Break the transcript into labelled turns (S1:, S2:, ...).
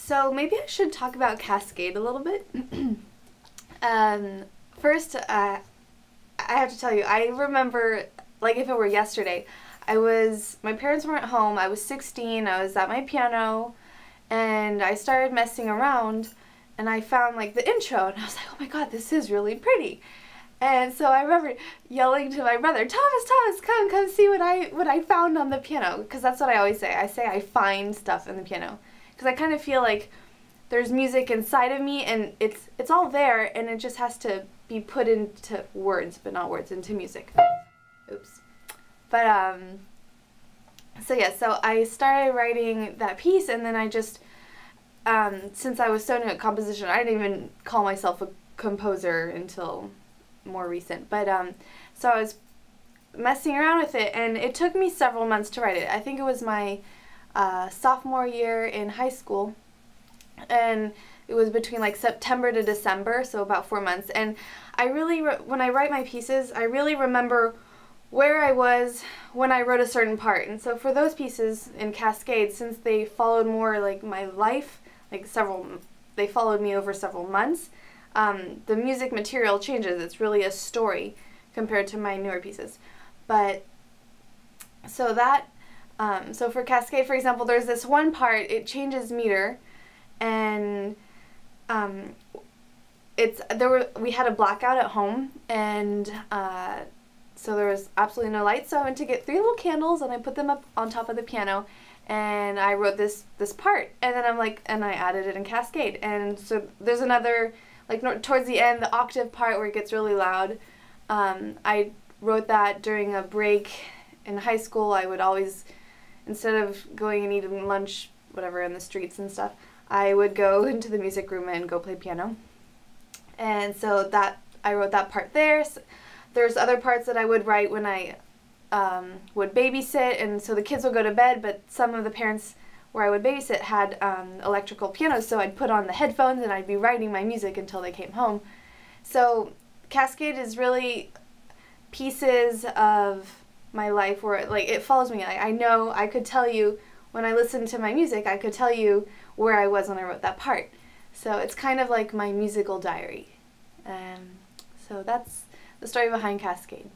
S1: So maybe I should talk about Cascade a little bit. First, I have to tell you, I remember, like if it were yesterday, my parents weren't home, I was 16, I was at my piano, and I started messing around, and I found like the intro, and I was like, oh my god, this is really pretty. And so I remember yelling to my brother, Thomas, come see what I found on the piano, because that's what I always say. I say I find stuff in the piano, because I kind of feel like there's music inside of me, and it's all there, and it just has to be put into words, but not words, into music. Oops. But so yeah, so I started writing that piece, and then I just since I was so new at composition, I didn't even call myself a composer until more recent. But so I was messing around with it, and it took me several months to write it. I think it was my sophomore year in high school, and it was between like September to December, so about 4 months. And I really, when I write my pieces, I really remember where I was when I wrote a certain part. And so for those pieces in Cascade, since they followed more like my life, like they followed me over several months, the music material changes. It's really a story compared to my newer pieces. But so that, so for Cascade, for example, there's this one part, it changes meter, and we had a blackout at home, and so there was absolutely no light, so I went to get 3 little candles, and I put them up on top of the piano, and I wrote this part, and then I added it in Cascade. And so there's another, like towards the end, the octave part where it gets really loud. I wrote that during a break in high school. I would always, instead of going and eating lunch, whatever, in the streets and stuff, I would go into the music room and go play piano. And so I wrote that part there. So there's other parts that I would write when I would babysit, and so the kids would go to bed, but some of the parents where I would babysit had electrical pianos, so I'd put on the headphones and I'd be writing my music until they came home. So Cascade is really pieces of my life where it follows me. I know, I could tell you when I listened to my music, I could tell you where I was when I wrote that part. So it's kind of like my musical diary. So that's the story behind Cascade.